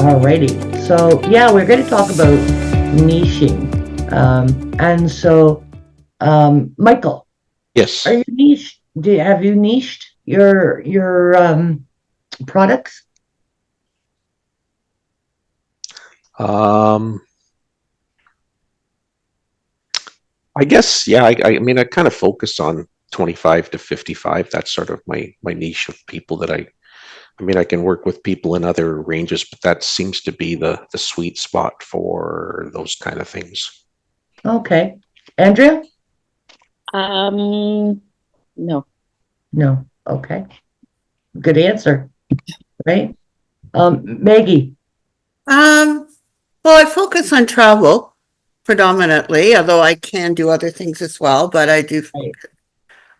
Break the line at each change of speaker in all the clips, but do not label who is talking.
Alrighty. So yeah, we're going to talk about niching. And so, Michael,
Yes.
are you niche? Have you niched your products?
Um, I guess, yeah, I mean, I kind of focus on 25 to 55. That's sort of my niche of people that I mean, I can work with people in other ranges, but that seems to be the sweet spot for those kind of things.
Okay. Andrea?
No.
No. Okay. Good answer. Right? Maggie?
Well, I focus on travel predominantly, although I can do other things as well, but I do
Right.
focus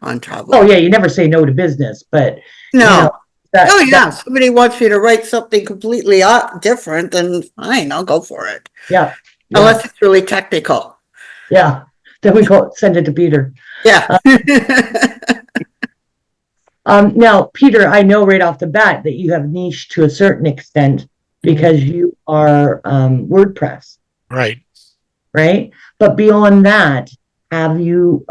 on travel.
Oh yeah, you never say no to business, but
No.
you know,
Oh yeah, somebody wants me to write something completely different, then fine, I'll go for it.
yeah.
Unless it's really technical.
Yeah. Then we send it to Peter.
Yeah.
Now, Peter, I know right off the bat that you have niche to a certain extent because you are WordPress,
Right.
right? But beyond that, have you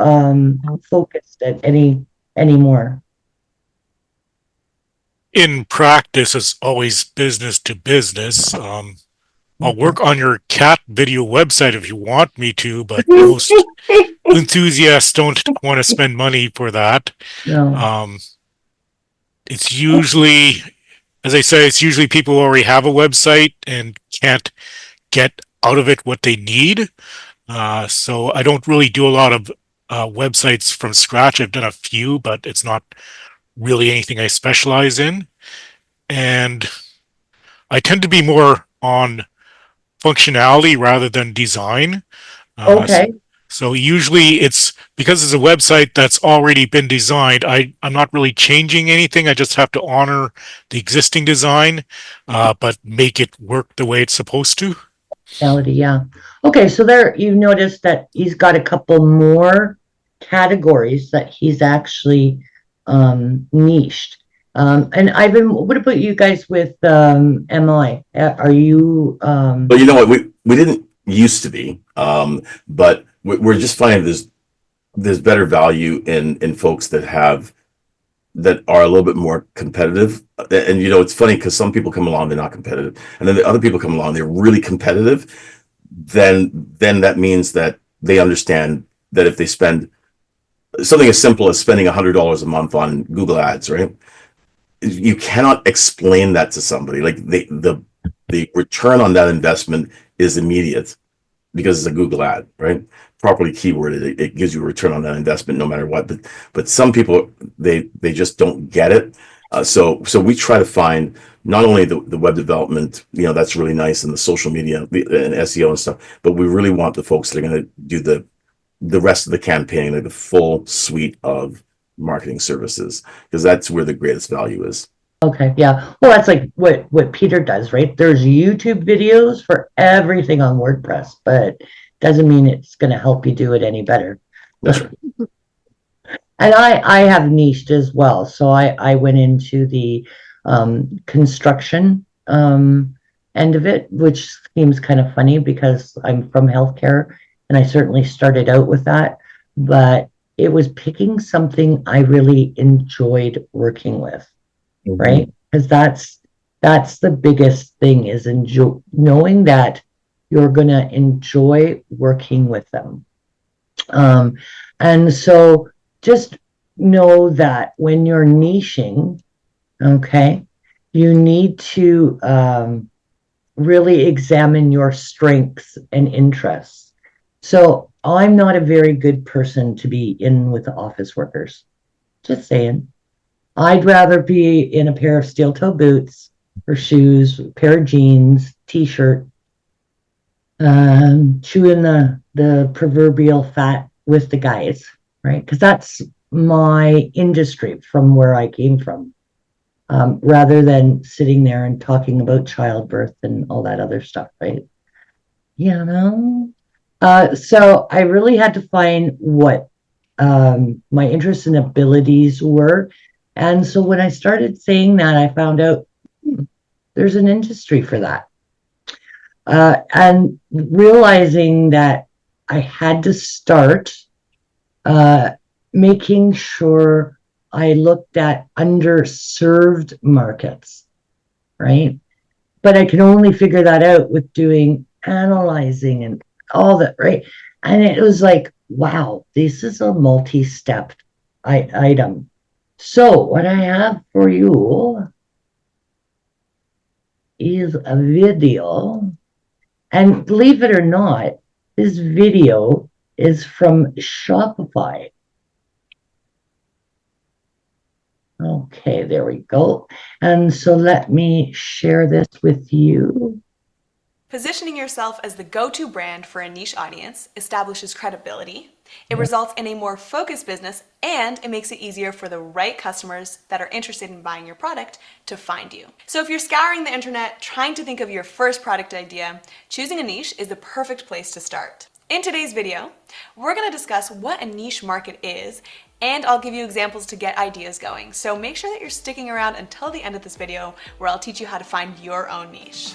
focused at any more?
In practice, it's always business to business. I'll work on your cat video website if you want me to, but most enthusiasts don't want to spend money for that.
No.
It's usually, as I say, it's usually people who already have a website and can't get out of it what they need. So I don't really do a lot of websites from scratch. I've done a few, but it's not really anything I specialize in. And I tend to be more on functionality rather than design.
Okay.
So usually it's because it's a website that's already been designed. I'm not really changing anything. I just have to honor the existing design, but make it work the way it's supposed to.
Yeah. Okay, so there you noticed that he's got a couple more categories that he's actually niched. And Ivan, what about you guys with MI? Are you
But you know what, we didn't used to be, but we're just finding there's better value in folks that are a little bit more competitive. And you know, it's funny because some people come along, they're not competitive, and then the other people come along, they're really competitive. Then that means that they understand that if they spend something as simple as spending $100 a month on Google Ads, right? You cannot explain that to somebody. Like the return on that investment is immediate because it's a Google ad, right? Properly keyworded, it gives you a return on that investment no matter what. But some people they just don't get it. So we try to find not only the web development, you know, that's really nice, and the social media and SEO and stuff, but we really want the folks that are going to do the rest of the campaign, like the full suite of marketing services, because that's where the greatest value is.
Okay, yeah. Well, that's like what Peter does, right? There's YouTube videos for everything on WordPress, but doesn't mean it's going to help you do it any better.
That's right.
And I have niched as well. So I went into the construction end of it, which seems kind of funny because I'm from healthcare and I certainly started out with that, but it was picking something I really enjoyed working with. Mm-hmm. Right? Because that's the biggest thing is knowing that you're gonna enjoy working with them. And so just know that when you're niching, okay, you need to really examine your strengths and interests. So I'm not a very good person to be in with the office workers. Just saying. I'd rather be in a pair of steel-toe boots or shoes, a pair of jeans, t-shirt, chewing the proverbial fat with the guys, right? Because that's my industry from where I came from, rather than sitting there and talking about childbirth and all that other stuff, right? You know? So I really had to find what my interests and abilities were. And so when I started saying that, I found out there's an industry for that. And realizing that I had to start making sure I looked at underserved markets, right? But I can only figure that out with doing analyzing and all that, right? And it was like, wow, this is a multi-step item. So what I have for you is a video. And believe it or not, this video is from Shopify. Okay, there we go. And so let me share this with you.
Positioning yourself as the go-to brand for a niche audience establishes credibility. It results in a more focused business, and it makes it easier for the right customers that are interested in buying your product to find you. So if you're scouring the internet trying to think of your first product idea, choosing a niche is the perfect place to start. In today's video, we're going to discuss what a niche market is, and I'll give you examples to get ideas going. So make sure that you're sticking around until the end of this video, where I'll teach you how to find your own niche.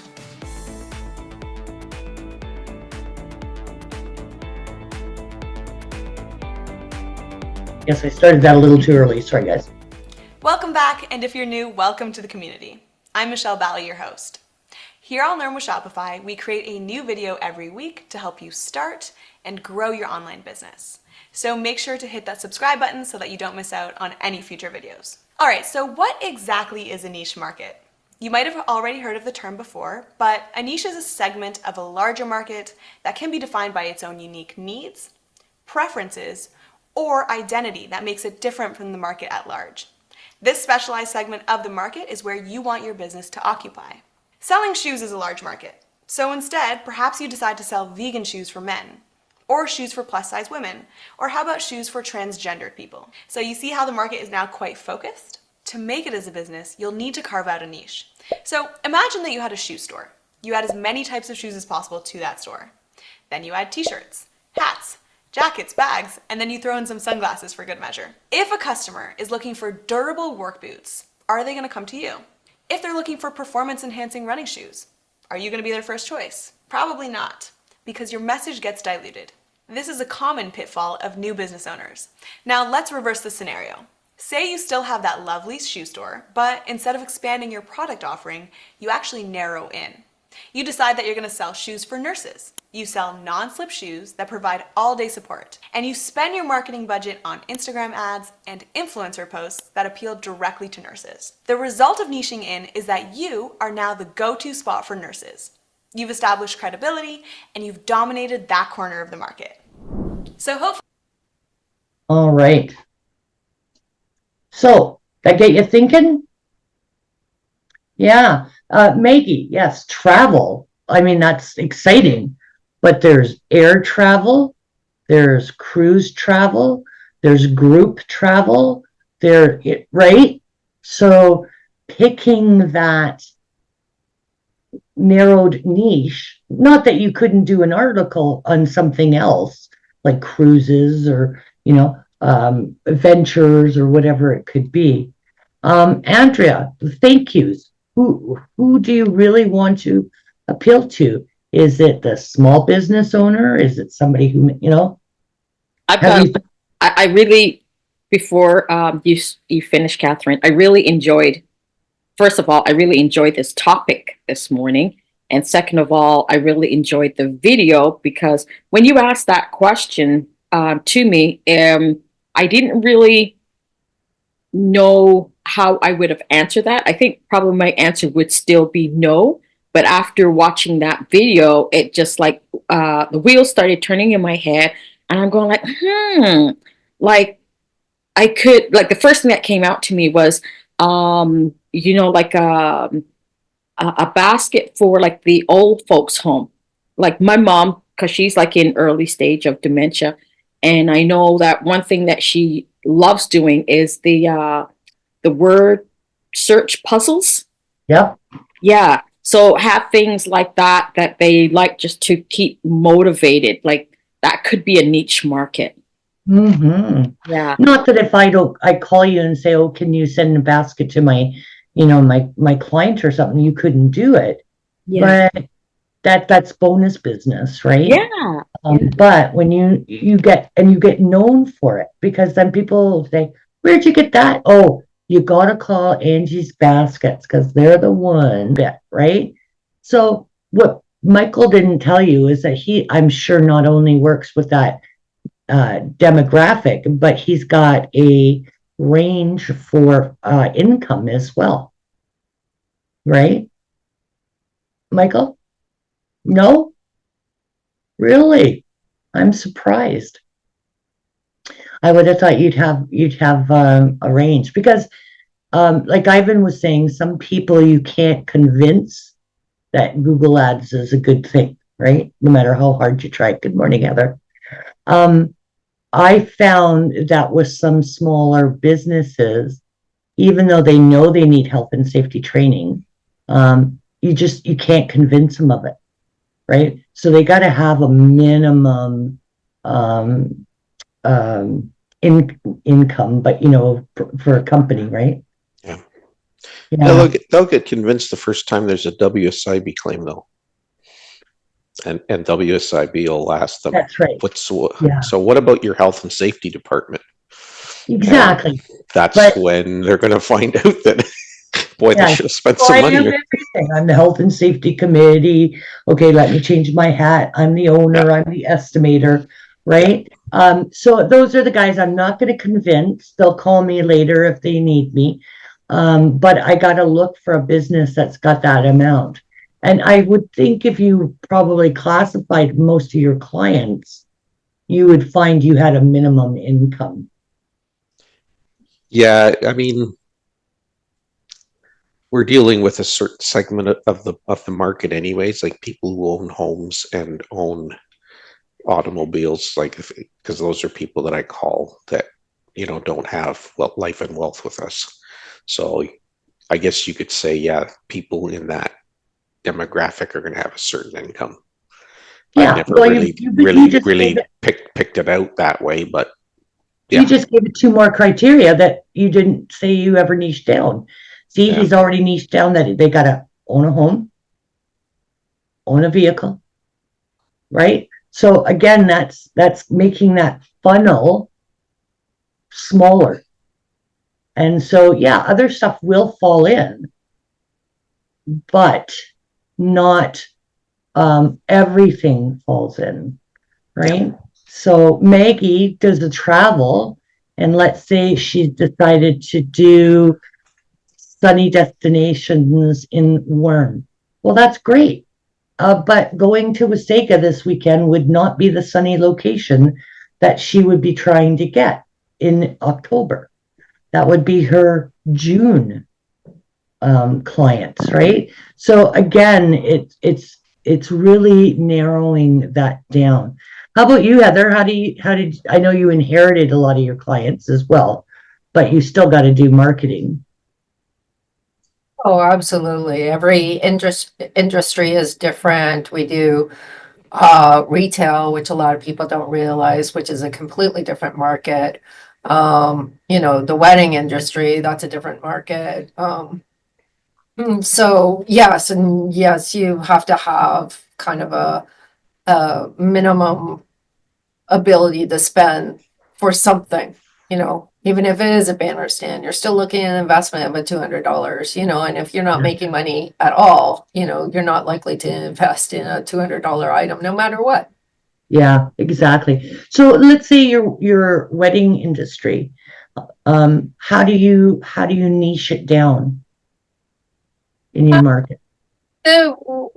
Yes, I started that a little too early. Sorry, guys.
Welcome back, and if you're new, welcome to the community. I'm Michelle Bally, your host. Here on Learn with Shopify, we create a new video every week to help you start and grow your online business. So make sure to hit that subscribe button so that you don't miss out on any future videos. All right, so what exactly is a niche market? You might have already heard of the term before, but a niche is a segment of a larger market that can be defined by its own unique needs, preferences, or identity that makes it different from the market at large. This specialized segment of the market is where you want your business to occupy. Selling shoes is a large market. So instead, perhaps you decide to sell vegan shoes for men, or shoes for plus size women, or how about shoes for transgendered people? So you see how the market is now quite focused? To make it as a business, you'll need to carve out a niche. So imagine that you had a shoe store. You add as many types of shoes as possible to that store. Then you add t-shirts, hats, jackets, bags, and then you throw in some sunglasses for good measure. If a customer is looking for durable work boots, are they going to come to you? If they're looking for performance-enhancing running shoes, are you going to be their first choice? Probably not, because your message gets diluted. This is a common pitfall of new business owners. Now let's reverse the scenario. Say you still have that lovely shoe store, but instead of expanding your product offering, you actually narrow in. You decide that you're going to sell shoes for nurses. You sell non-slip shoes that provide all-day support. And you spend your marketing budget on Instagram ads and influencer posts that appeal directly to nurses. The result of niching in is that you are now the go-to spot for nurses. You've established credibility and you've dominated that corner of the market. So hopefully.
All right. So that get you thinking? Yeah. Maggie, yes, travel. I mean, that's exciting. But there's air travel, there's cruise travel, there's group travel, right? So picking that narrowed niche, not that you couldn't do an article on something else, like cruises or, adventures or whatever it could be. Andrea, thank yous. Who do you really want to appeal to? Is it the small business owner? Is it somebody who,
I really, before you finish, Kathryn, I really enjoyed, first of all, I really enjoyed this topic this morning. And second of all, I really enjoyed the video because when you asked that question to me, I didn't really know how I would have answered that. I think probably my answer would still be no. But after watching that video, it just like the wheels started turning in my head, and I'm going like I could, like the first thing that came out to me was, like a basket for like the old folks home, like my mom, because she's like in early stage of dementia, and I know that one thing that she loves doing is the word search puzzles.
Yep.
Yeah. So have things like that they like just to keep motivated. Like that could be a niche market.
Mm-hmm.
Yeah.
Not that if I call you and say, oh, can you send a basket to my, my client or something, you couldn't do it.
Yeah.
But that's bonus business, right?
Yeah.
But when you get known for it, because then people say, "Where'd you get that?" Oh, you gotta call Angie's Baskets because they're the one bit, right? So what Michael didn't tell you is that I'm sure, not only works with that demographic, but he's got a range for income as well, right? Michael? No? Really? I'm surprised. I would have thought you'd have a range because, like Ivan was saying, some people you can't convince that Google Ads is a good thing, right? No matter how hard you try. Good morning, Heather. I found that with some smaller businesses, even though they know they need health and safety training, you can't convince them of it, right? So they got to have a minimum income, but for a company, right?
Yeah.
Yeah.
They'll get convinced the first time there's a WSIB claim, though. And WSIB will ask them,
That's right. Yeah.
So what about your health and safety department?
Exactly.
That's when they're going to find out that, boy, they should have spent some money.
Everything. I'm the health and safety committee. Okay, let me change my hat. I'm the owner. I'm the estimator, right? So those are the guys I'm not going to convince. They'll call me later if they need me. But I got to look for a business that's got that amount. And I would think if you probably classified most of your clients, you would find you had a minimum income.
Yeah, I mean, we're dealing with a certain segment of the market anyways, like people who own homes and own automobiles, because those are people that I call that don't have life and wealth with us. So I guess you could say, yeah, people in that demographic are going to have a certain income.
Yeah,
I never
well,
really picked it out that way, but yeah.
You just gave it two more criteria that you didn't say you ever niched down. See, he's already niched down that they got to own a home, own a vehicle, right? So again, that's making that funnel smaller. And so, yeah, other stuff will fall in, but not everything falls in, right? So Maggie does the travel, and let's say she's decided to do sunny destinations in Wern. Well, that's great. But going to Wasaga this weekend would not be the sunny location that she would be trying to get in October. That would be her June clients, right? So again, it's really narrowing that down. How about you, Heather? How did I know you inherited a lot of your clients as well, but you still got to do marketing.
Oh, absolutely. Every industry is different. We do retail, which a lot of people don't realize, which is a completely different market. The wedding industry, that's a different market. So yes, you have to have kind of a minimum ability to spend for something, even if it is a banner stand, you're still looking at an investment of $200, and if you're not making money at all, you're not likely to invest in a $200 item no matter what.
Yeah, exactly. So let's say your wedding industry. How do you niche it down in your market?
So,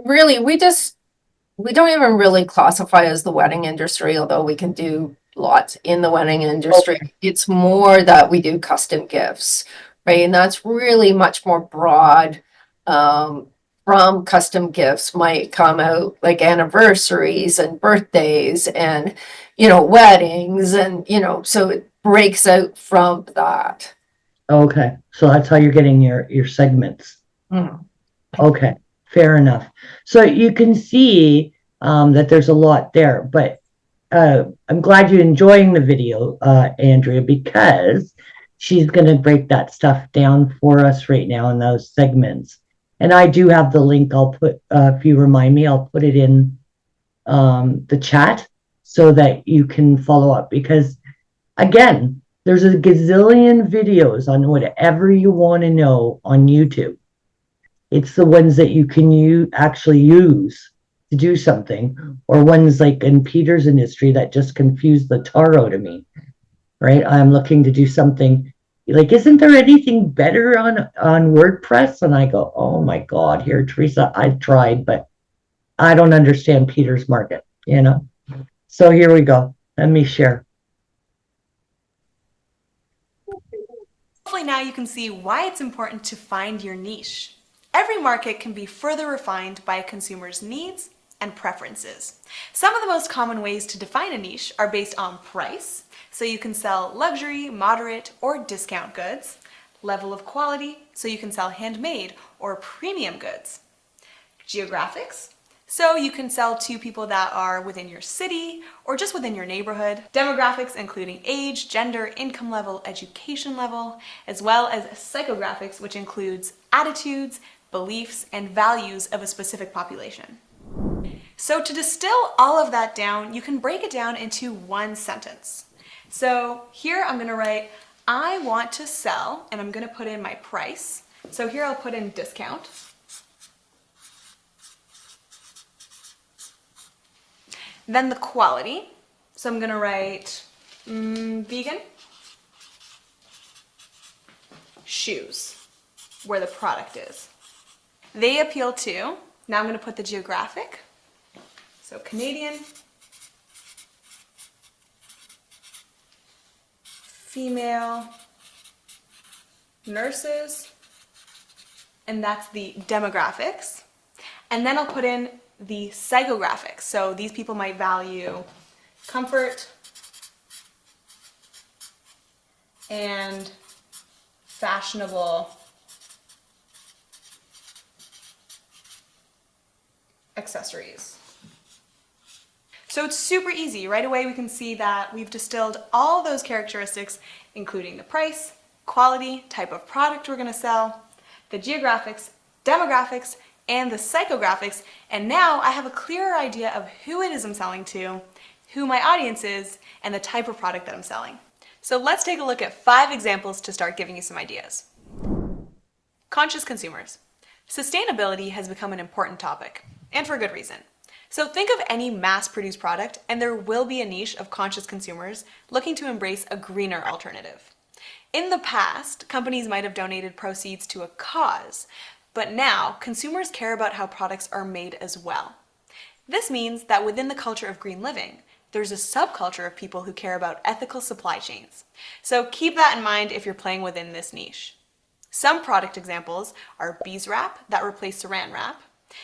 really, we don't even really classify as the wedding industry, although we can do lots in the wedding industry. Okay. It's more that we do custom gifts, right? And that's really much more broad. From custom gifts might come out like anniversaries and birthdays and, weddings and, so it breaks out from that.
Okay. So that's how you're getting your segments.
Mm.
Okay. Fair enough. So you can see that there's a lot there, but I'm glad you're enjoying the video, Andrea, because she's going to break that stuff down for us right now in those segments. And I do have the link. I'll put, if you remind me, I'll put it in the chat so that you can follow up, because again, there's a gazillion videos on whatever you want to know on YouTube. It's the ones that you can actually use to do something, or ones like in Peter's industry that just confuse the tar out of me, right? I'm looking to do something like, isn't there anything better on WordPress? And I go, oh my God, here, Teresa, I've tried, but I don't understand Peter's market, you know? So here we go. Let me share.
Hopefully now you can see why it's important to find your niche. Every market can be further refined by a consumer's needs and preferences. Some of the most common ways to define a niche are based on price, so you can sell luxury, moderate, or discount goods; level of quality, so you can sell handmade or premium goods; geographics, so you can sell to people that are within your city or just within your neighborhood; demographics, including age, gender, income level, education level; as well as psychographics, which includes attitudes, beliefs, and values of a specific population. So to distill all of that down, you can break it down into one sentence. So here I'm going to write, I want to sell, and I'm going to put in my price. So here I'll put in discount. Then the quality. So I'm going to write vegan. Shoes, where the product is. They appeal to, now I'm going to put the geographic. So Canadian, female, nurses, and that's the demographics. And then I'll put in the psychographics. So these people might value comfort and fashionable accessories. So it's super easy. Right away we can see that we've distilled all those characteristics, including the price, quality, type of product we're going to sell, the geographics, demographics, and the psychographics, and now I have a clearer idea of who it is I'm selling to, who my audience is, and the type of product that I'm selling. So let's take a look at 5 examples to start giving you some ideas. Conscious consumers. Sustainability has become an important topic, and for good reason. So think of any mass-produced product, and there will be a niche of conscious consumers looking to embrace a greener alternative. In the past, companies might have donated proceeds to a cause, but now consumers care about how products are made as well. This means that within the culture of green living, there's a subculture of people who care about ethical supply chains. So keep that in mind if you're playing within this niche. Some product examples are beeswrap that replaced saran wrap.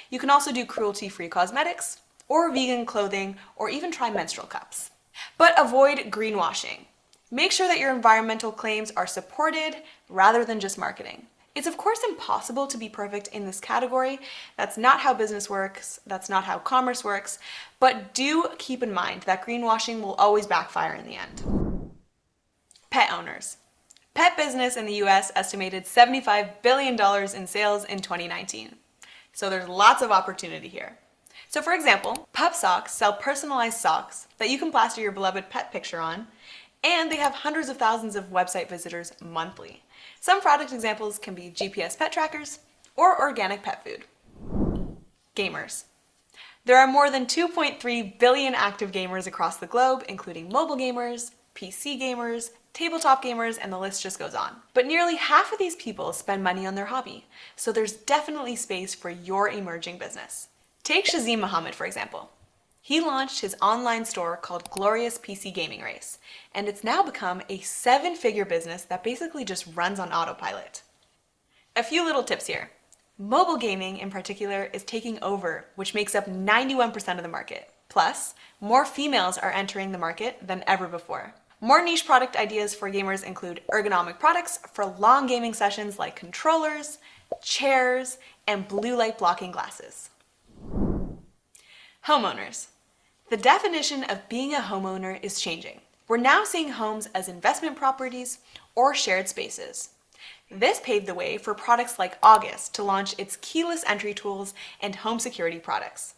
You can also do cruelty-free cosmetics, or vegan clothing, or even try menstrual cups. But avoid greenwashing. Make sure that your environmental claims are supported rather than just marketing. It's of course impossible to be perfect in this category. That's not how business works, that's not how commerce works, but do keep in mind that greenwashing will always backfire in the end. Pet owners. Pet business in the US estimated $75 billion in sales in 2019. So there's lots of opportunity here. So for example, Pup Socks sell personalized socks that you can plaster your beloved pet picture on, and they have hundreds of thousands of website visitors monthly. Some product examples can be GPS pet trackers or organic pet food. Gamers. There are more than 2.3 billion active gamers across the globe, including mobile gamers, PC gamers, tabletop gamers, and the list just goes on. But nearly half of these people spend money on their hobby, so there's definitely space for your emerging business. Take Shazim Muhammad, for example. He launched his online store called Glorious PC Gaming Race, and it's now become a 7-figure business that basically just runs on autopilot. A few little tips here. Mobile gaming in particular is taking over, which makes up 91% of the market. Plus, more females are entering the market than ever before. More niche product ideas for gamers include ergonomic products for long gaming sessions like controllers, chairs, and blue light blocking glasses. Homeowners. The definition of being a homeowner is changing. We're now seeing homes as investment properties or shared spaces. This paved the way for products like August to launch its keyless entry tools and home security products.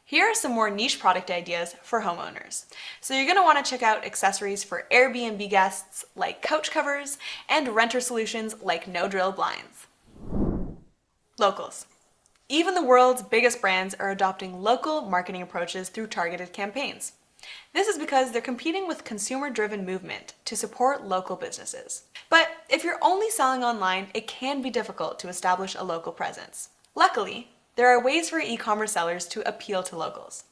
Here are some more niche product ideas for homeowners. So you're going to want to check out accessories for Airbnb guests like couch covers and renter solutions like no-drill blinds. Locals. Even the world's biggest brands are adopting local marketing approaches through targeted campaigns. This is because they're competing with consumer-driven movement to support local businesses. But if you're only selling online, it can be difficult to establish a local presence. Luckily, there are ways for e-commerce sellers to appeal to locals.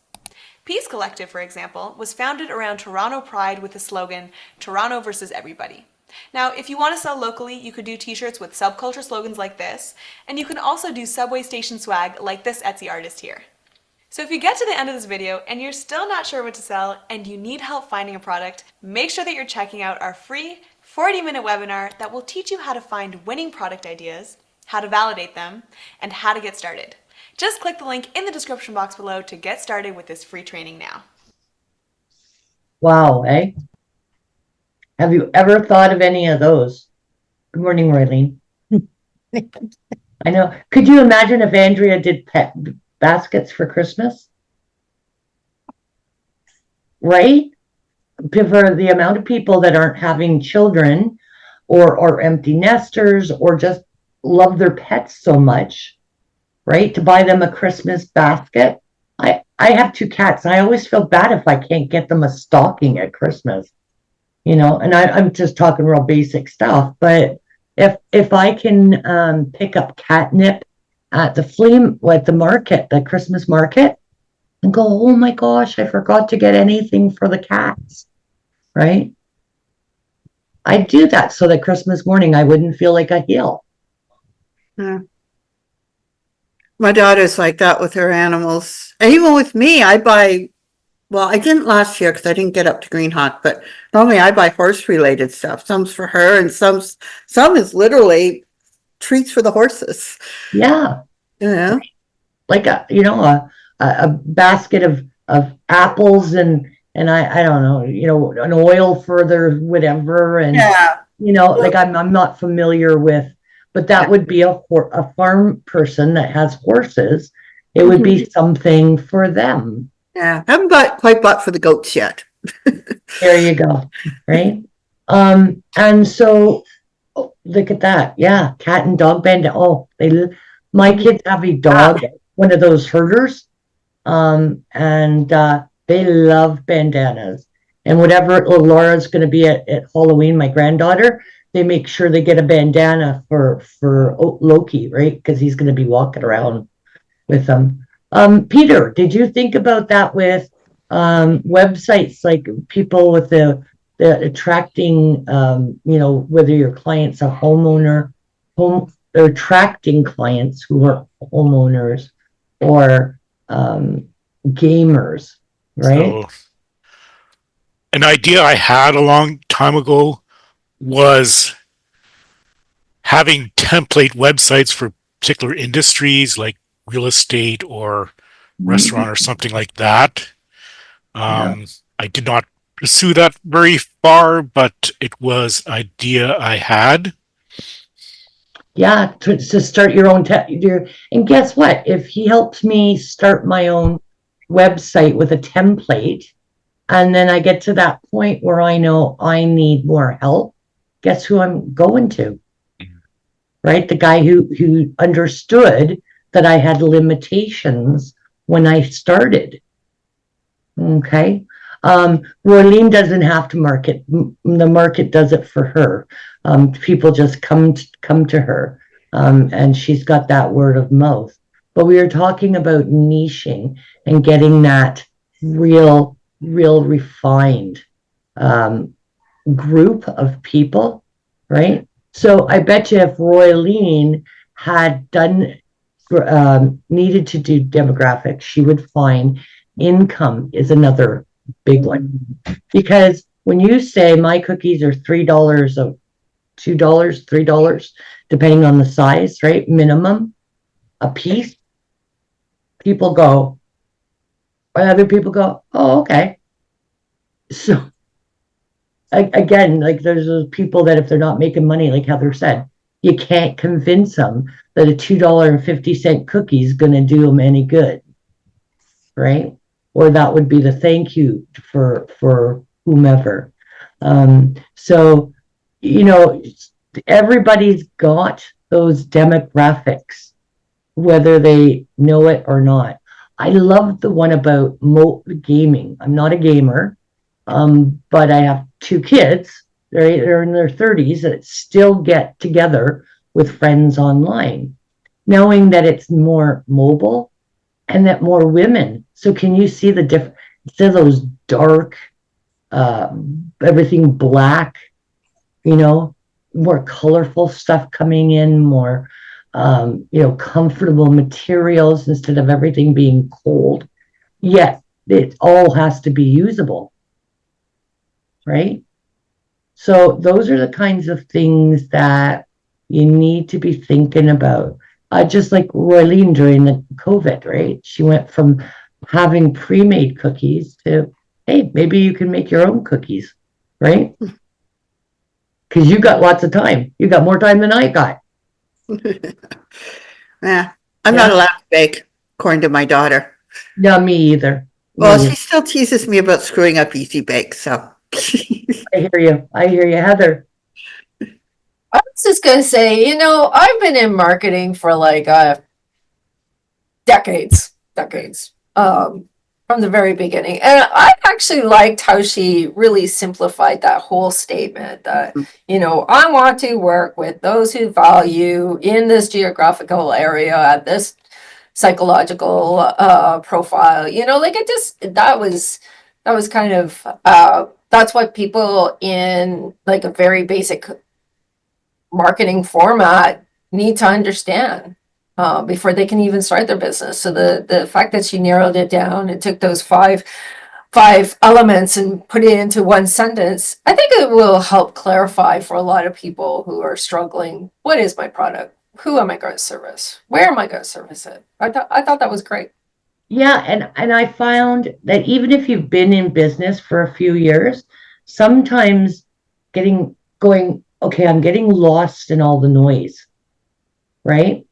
Peace Collective, for example, was founded around Toronto Pride with the slogan, Toronto versus everybody. Now, if you want to sell locally, you could do t-shirts with subculture slogans like this, and you can also do subway station swag like this Etsy artist here. So if you get to the end of this video and you're still not sure what to sell and you need help finding a product, make sure that you're checking out our free 40-minute webinar that will teach you how to find winning product ideas, how to validate them, and how to get started. Just click the link in the description box below to get started with this free training now.
Wow, eh? Have you ever thought of any of those? Good morning, Raylene. I know. Could you imagine if Andrea did pet baskets for Christmas? Right? For the amount of people that aren't having children or empty nesters or just love their pets so much, right? To buy them a Christmas basket. I have 2 cats. I always feel bad if I can't get them a stocking at Christmas. You know, and I'm just talking real basic stuff, but if I can pick up catnip at the market, the Christmas market, and go, oh my gosh, I forgot to get anything for the cats, right? I do that so that Christmas morning I wouldn't feel like a heel.
Yeah. My daughter's like that with her animals. And even with me, well, I didn't last year because I didn't get up to Green Hawk, but normally I buy horse-related stuff. Some's for her and some is literally treats for the horses.
Yeah.
Yeah.
Like a basket of apples and I don't know, an oil for their whatever. And,
Yeah.
like I'm not familiar with, but that would be a farm person that has horses. It would be something for them.
Yeah. Haven't quite bought for the goats yet.
There you go. Right. And so look at that. Yeah. Cat and dog band. Oh, my kids have a dog, one of those herders. And they love bandanas. And whatever Laura's going to be at Halloween, my granddaughter, they make sure they get a bandana for Loki, right? Because he's going to be walking around with them. Peter, did you think about that with websites, like people with the attracting, whether your client's a homeowner, they're attracting clients who are homeowners or gamers, right?
So, an idea I had a long time ago was having template websites for particular industries like real estate or restaurant or something like that. I did not pursue that very far, but it was an idea I had.
Yeah, to start your own and guess what? If he helps me start my own website with a template, and then I get to that point where I know I need more help, guess who I'm going to? Right? The guy who understood that I had limitations when I started. Okay. Roylene doesn't have to market. The market does it for her. People just come to her, and she's got that word of mouth. But we are talking about niching and getting that real refined group of people, right? So I bet you if Roylene had needed to do demographics, she would find income is another big one. Because when you say my cookies are $3 $2, $3, depending on the size, right? Minimum a piece, people go, or other people go, oh, okay. So again, like there's those people that if they're not making money, like Heather said, you can't convince them that a $2.50 cookie is going to do them any good, right? Or that would be the thank you for whomever. So, you know, everybody's got those demographics, whether they know it or not. I love the one about gaming. I'm not a gamer, but I have two kids. They're in their 30s that still get together with friends online, knowing that it's more mobile and that more women. So can you see the difference? Instead of those dark, everything black, you know, more colorful stuff coming in, more, you know, comfortable materials instead of everything being cold. Yet it all has to be usable, right? So those are the kinds of things that you need to be thinking about. Just like Roylene during the COVID, right? She went from having pre-made cookies to, hey, maybe you can make your own cookies, right? Because you got lots of time. You got more time than I got.
Yeah, I'm not allowed to bake, according to my daughter.
No, me either.
Well, she still teases me about screwing up Easy Bake, so.
I hear you. I hear you, Heather.
I was just gonna say, I've been in marketing for like decades, from the very beginning. And I actually liked how she really simplified that whole statement that, I want to work with those who value in this geographical area at this psychological profile. That was kind of that's what people in like a very basic marketing format need to understand before they can even start their business. So the fact that she narrowed it down and took those five elements and put it into one sentence, I think it will help clarify for a lot of people who are struggling. What is my product? Who am I going to service? Where am I going to service it? I thought that was great.
Yeah, and I found that even if you've been in business for a few years, sometimes going, okay, I'm getting lost in all the noise, right?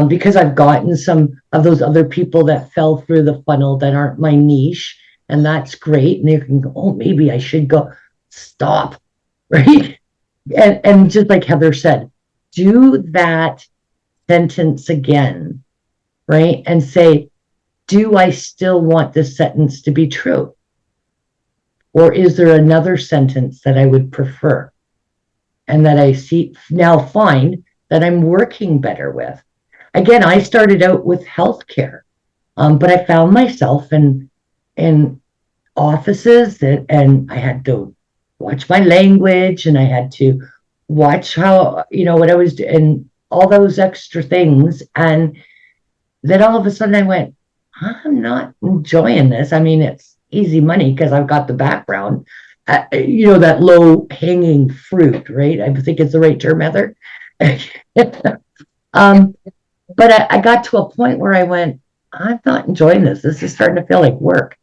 Because I've gotten some of those other people that fell through the funnel that aren't my niche, and that's great. And they can go, oh, maybe I should go stop, right? And just like Heather said, do that sentence again, right? And say, do I still want this sentence to be true? Or is there another sentence that I would prefer? And that I find that I'm working better with. Again, I started out with healthcare, but I found myself in offices and I had to watch my language and I had to watch how, what I was doing and all those extra things. And then all of a sudden I went, I'm not enjoying this. I mean, it's easy money because I've got the background, that low hanging fruit, right? I think it's the right term, Heather. But I got to a point where I went, I'm not enjoying this. This is starting to feel like work.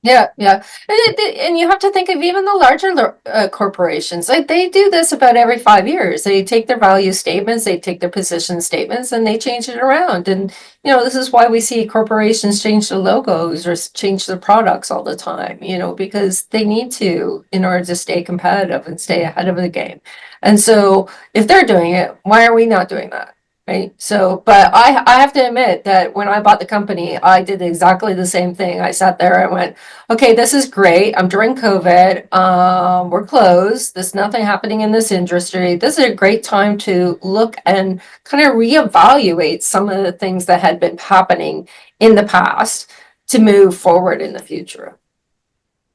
Yeah. And you have to think of even the larger corporations. Like they do this about every 5 years. They take their value statements, they take their position statements, and they change it around. And, this is why we see corporations change their logos or change their products all the time, because they need to in order to stay competitive and stay ahead of the game. And so if they're doing it, why are we not doing that? Right. So, but I have to admit that when I bought the company, I did exactly the same thing. I sat there and went, okay, this is great. I'm during COVID. We're closed. There's nothing happening in this industry. This is a great time to look and kind of reevaluate some of the things that had been happening in the past to move forward in the future.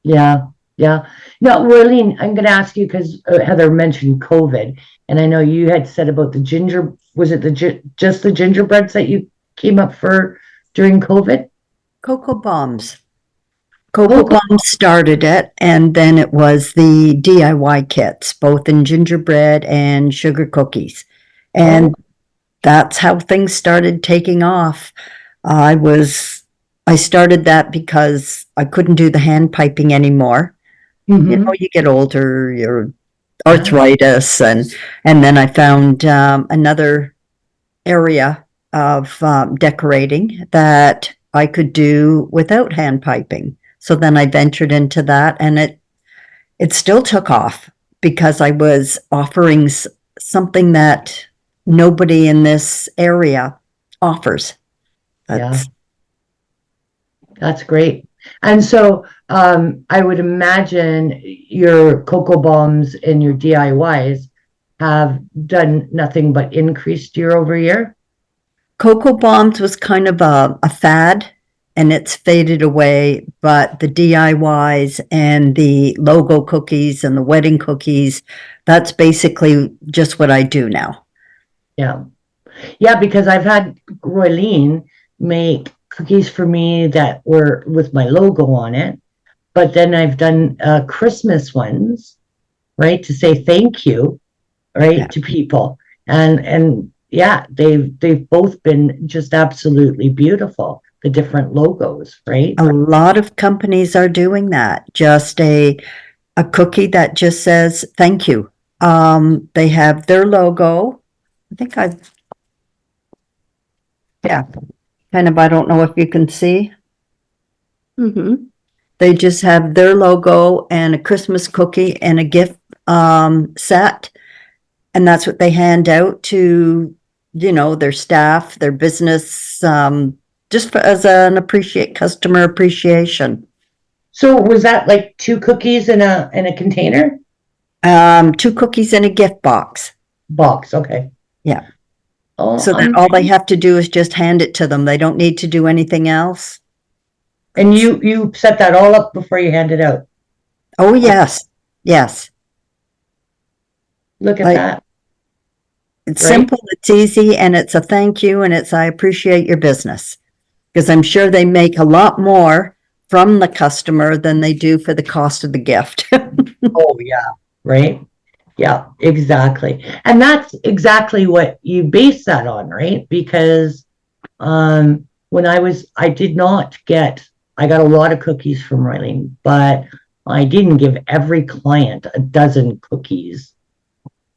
Yeah. Now, Roylene, I'm going to ask you because Heather mentioned COVID, and I know you had said about the ginger. Was it just the gingerbreads that you came up for during COVID?
Cocoa Bombs. Cocoa Bombs started it, and then it was the DIY kits, both in gingerbread and sugar cookies. And that's how things started taking off. I started that because I couldn't do the hand piping anymore. You
Mhm.
know, you get older, your arthritis, and then I found another area of decorating that I could do without hand piping. So then I ventured into that, and it still took off because I was offering something that nobody in this area offers.
Yeah.
That's
That's great. And so I would imagine your cocoa bombs and your DIYs have done nothing but increased year over year.
Cocoa Bombs was kind of a fad and it's faded away, but the DIYs and the logo cookies and the wedding cookies, that's basically just what I do now.
Yeah. Yeah, because I've had Roylene make cookies for me that were with my logo on it, but then I've done Christmas ones, right, to say thank you, right,
Yeah.
to people. And yeah, they've both been just absolutely beautiful, the different logos, right?
A lot of companies are doing that. Just a cookie that just says thank you. They have their logo. I think yeah, kind of, I don't know if you can see.
Mm-hmm.
They just have their logo and a Christmas cookie and a gift set. And that's what they hand out to, their staff, their business, just as an customer appreciation.
So was that like two cookies in a container?
2 cookies in a gift box.
Box, okay.
Yeah.
Oh,
So that all they have to do is just hand it to them. They don't need to do anything else.
and you set that all up before you hand it out.
Oh, yes. Yes.
Look at
Like-
that.
It's
Right.
simple, it's easy, and it's a thank you, and it's I appreciate your business. Because I'm sure they make a lot more from the customer than they do for the cost of the gift.
Oh, yeah, right? Yeah, exactly. And that's exactly what you base that on, right? Because when I did not get, I got a lot of cookies from Raylene, but I didn't give every client a dozen cookies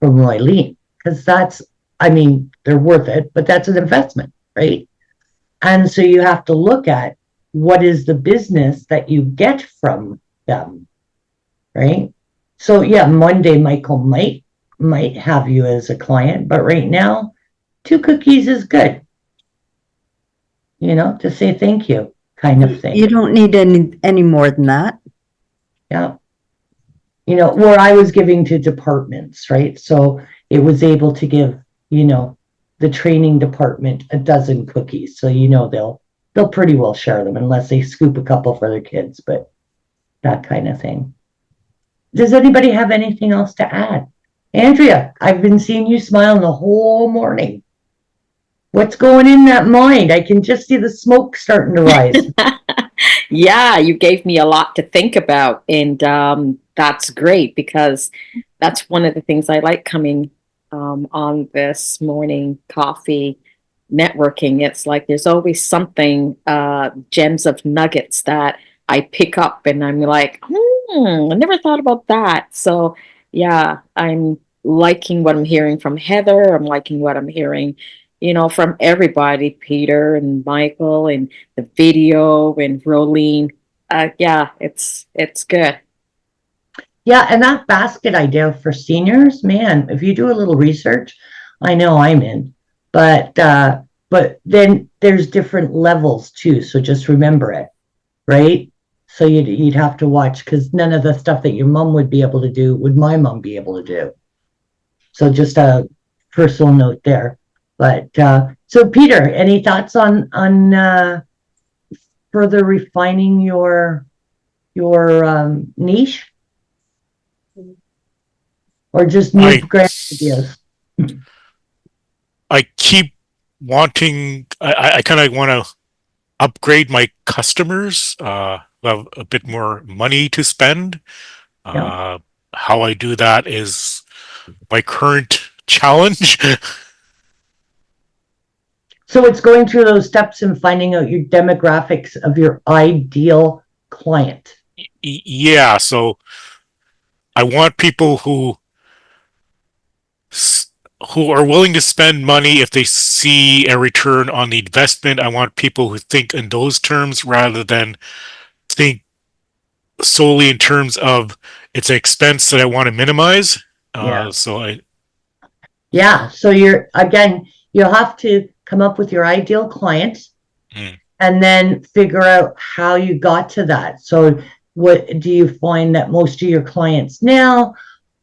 from Raylene because I mean, they're worth it, but that's an investment, right? And so you have to look at what is the business that you get from them, right? So yeah, Monday Michael might have you as a client, but right now, 2 cookies is good. To say thank you kind of thing.
You don't need any more than that.
Yeah. Where I was giving to departments, right? So it was able to give, the training department a dozen cookies. So they'll pretty well share them unless they scoop a couple for their kids, but that kind of thing. Does anybody have anything else to add? Andrea, I've been seeing you smiling the whole morning. What's going in that mind? I can just see the smoke starting to rise.
Yeah, you gave me a lot to think about, and that's great because that's one of the things I like coming on this morning coffee networking. It's like there's always something, gems of nuggets that I pick up, and I'm like, I never thought about that. So yeah, I'm liking what I'm hearing from Heather. I'm liking what I'm hearing, from everybody, Peter and Michael and the video and Rolene. Yeah, it's good.
Yeah, and that basket idea for seniors, man, if you do a little research, I know I'm in. But then there's different levels too, so just remember it, right? So you'd have to watch because none of the stuff that your mom would be able to do would my mom be able to do. So just a personal note there. But so Peter, any thoughts on further refining your niche? Or just new grand ideas?
I keep wanting, I kind of want to upgrade my customers, have a bit more money to spend.
Yeah.
How I do that is my current challenge.
So it's going through those steps and finding out your demographics of your ideal client.
Yeah, so I want people who are willing to spend money if they see a return on the investment. I want people who think in those terms rather than think solely in terms of it's an expense that I want to minimize.
Yeah.
Yeah,
so you'll have to come up with your ideal client
Mm.
and then figure out how you got to that. So what do you find that most of your clients now,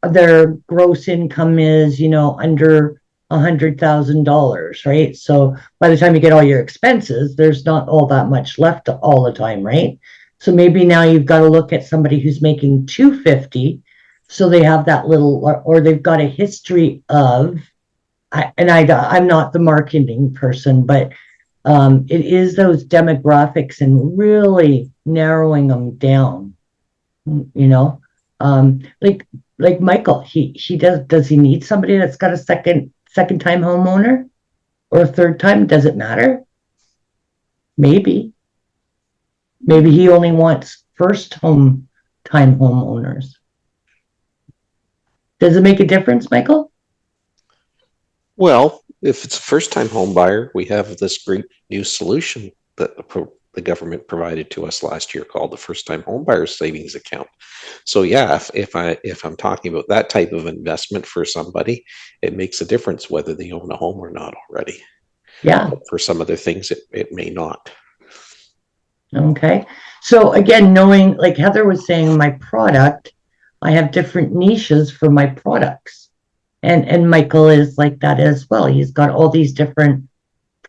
their gross income is, under $100,000, right? So by the time you get all your expenses, there's not all that much left all the time, right? So maybe now you've got to look at somebody who's making 250, so they have that little, or they've got a history of, I'm not the marketing person, but it is those demographics and really narrowing them down. Like Michael, he does he need somebody that's got a second time homeowner or a third time? Does it matter? Maybe he only wants first time homeowners. Does it make a difference, Michael?
Well, if it's a first-time home buyer, we have this great new solution that the government provided to us last year called the First-Time Home Buyer Savings Account. So yeah, if I'm talking about that type of investment for somebody, it makes a difference whether they own a home or not already.
Yeah.
But for some other things, it may not.
Okay. So again, knowing, like Heather was saying, my product, I have different niches for my products. And Michael is like that as well. He's got all these different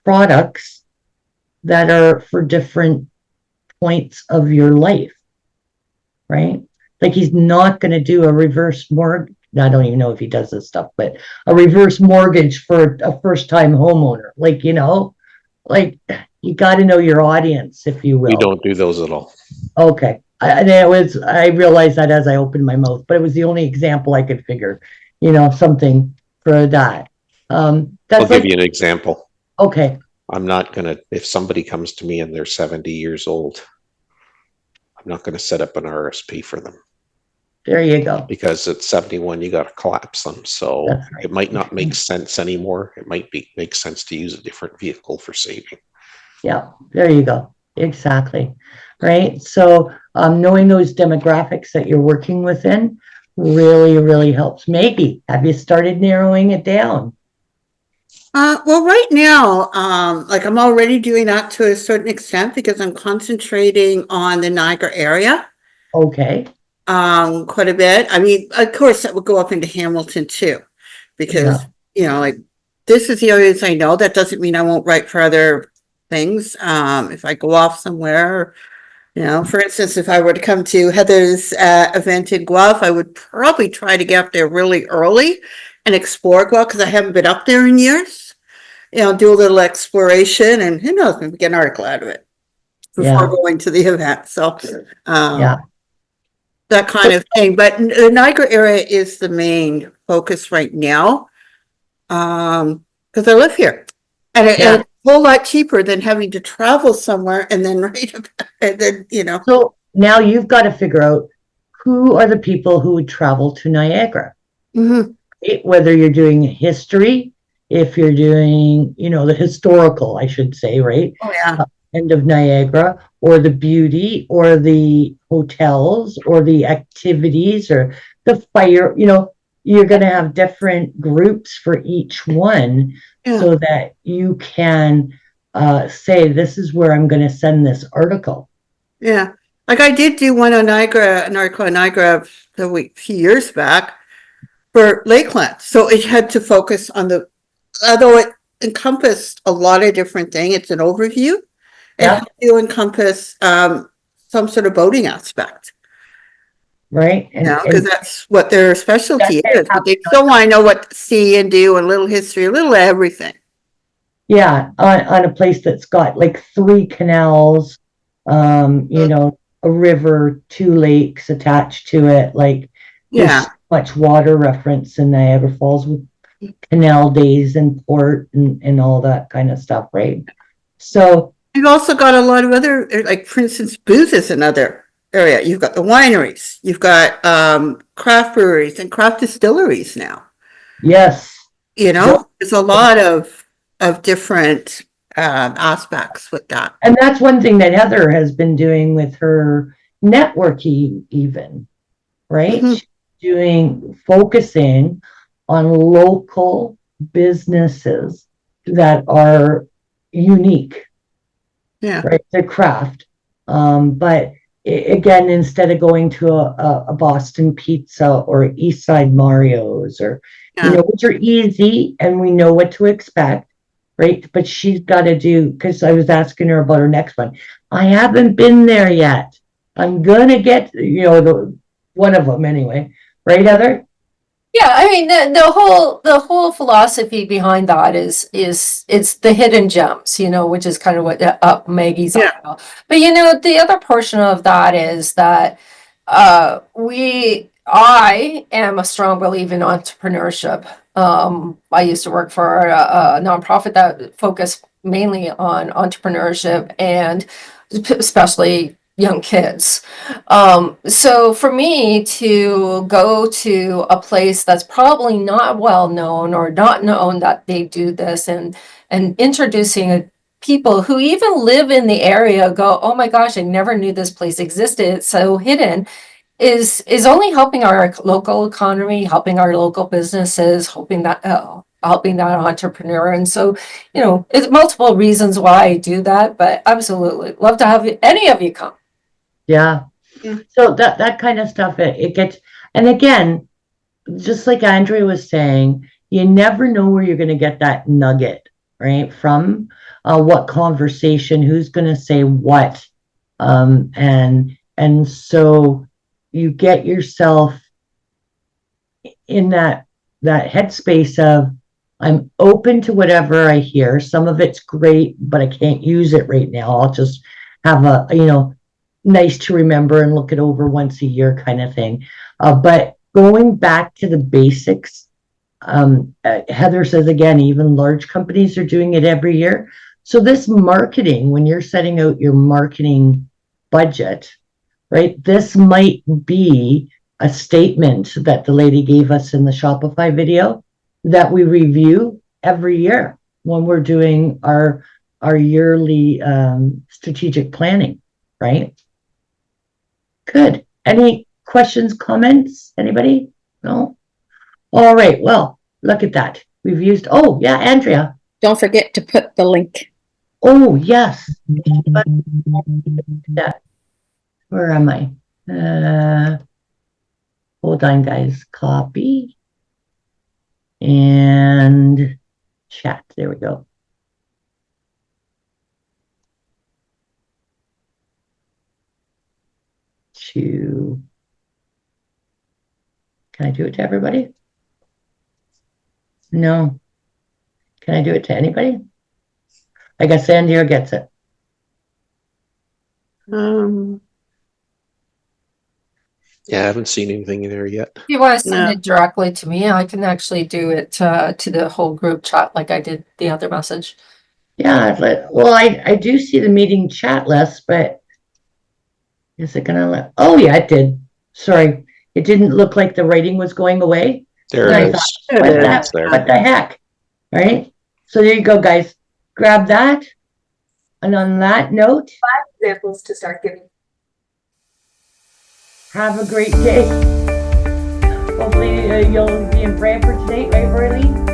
products that are for different points of your life, right? Like he's not going to do a reverse mortgage. I don't even know if he does this stuff, but a reverse mortgage for a first-time homeowner. Like, like you got to know your audience, if you will.
We don't do those at all.
Okay. I realized that as I opened my mouth, but it was the only example I could figure, something for that.
I'll give you an example.
Okay.
I'm not going to, if somebody comes to me and they're 70 years old, I'm not going to set up an RSP for them.
There you go.
Because at 71, you got to collapse them. So
right.
It might not make sense anymore. It might make sense to use a different vehicle for saving.
Yeah, there you go. Exactly. Right. So knowing those demographics that you're working within really, really helps. Maggie, have you started narrowing it down?
Well, right now, like I'm already doing that to a certain extent because I'm concentrating on the Niagara area.
Okay.
Quite a bit. I mean, of course, that would go up into Hamilton too, because like this is the areas I know. That doesn't mean I won't write for other things. If I go off somewhere, for instance, if I were to come to Heather's event in Guelph, I would probably try to get up there really early and explore Guelph because I haven't been up there in years. Do a little exploration and who knows, maybe get an article out of it before going to the event. So, that kind of thing. But the Niagara area is the main focus right now because I live here. And it's a whole lot cheaper than having to travel somewhere and then
So now you've got to figure out who are the people who would travel to Niagara.
Mm-hmm.
Whether you're doing history, if you're doing, the historical, I should say, right?
Oh, yeah.
End of Niagara, or the beauty, or the hotels, or the activities, or the fire, you're going to have different groups for each one so that you can say, this is where I'm going to send this article.
Yeah. Like I did do one on Niagara, an article on Niagara a few years back for Lakeland. So it had to focus on although it encompassed a lot of different things, it's an overview. It had to encompass some sort of boating aspect.
Right.
Because that's what their specialty is. But they still want to know what to see and do and a little history, a little everything.
Yeah. On a place that's got like 3 canals, a river, 2 lakes attached to it. Like there's so much water reference in Niagara Falls with canal days and port and all that kind of stuff. Right. So
you've also got a lot of other, like for instance, booze is another area. You've got the wineries, you've got craft breweries and craft distilleries now.
Yes.
You know, there's a lot of different aspects with that.
And that's one thing that Heather has been doing with her networking even, right?
Mhm.
She's focusing on local businesses that are unique,
Yeah.
right? Their craft. But again, instead of going to a Boston Pizza or East Side Mario's or,
Yeah.
which are easy and we know what to expect, right? But she's got to do, because I was asking her about her next one. I haven't been there yet. I'm going to get, one of them anyway. Right, Heather?
Yeah, I mean the whole philosophy behind that is it's the hidden gems, which is kind of what Maggie's on about. But the other portion of that is that I am a strong believer in entrepreneurship. I used to work for a nonprofit that focused mainly on entrepreneurship and especially young kids. So for me to go to a place that's probably not well known or not known that they do this and introducing people who even live in the area go, oh my gosh, I never knew this place existed. It's so hidden is only helping our local economy, helping our local businesses, helping that entrepreneur. And so, it's multiple reasons why I do that, but absolutely love to have any of you come.
Yeah.
Yeah.
So that kind of stuff, it gets, and again, just like Andrea was saying, you never know where you're going to get that nugget, right? From what conversation, who's going to say what. And so you get yourself in that headspace of, I'm open to whatever I hear. Some of it's great, but I can't use it right now. I'll just have a, nice to remember and look it over once a year kind of thing. But going back to the basics, Heather says again, even large companies are doing it every year. So this marketing, when you're setting out your marketing budget, right, this might be a statement that the lady gave us in the Shopify video that we review every year when we're doing our yearly strategic planning, right? Good. Any questions, comments? Anybody? No? All right. Well, look at that. We've used, oh, yeah, Andrea.
Don't forget to put the link.
Oh, yes. Where am I? Hold on, guys. Copy. And chat. There we go. Can I do it to everybody? No. Can I do it to anybody? I guess Andrea gets it.
Yeah, I haven't seen anything in there yet.
If you want to send
No.
it directly to me, I can actually do it to the whole group chat like I did the other message.
Yeah, well, I do see the meeting chat list, but is it gonna let? Oh, yeah, it did. Sorry, it didn't look like the writing was going away.
There
And I
it
thought,
is.
what
Yeah, it's there.
the heck? Right? So there you go, guys. Grab that. And on that note,
Examples to start giving.
have a great day. Hopefully you'll be in prayer for today, right, Verlene?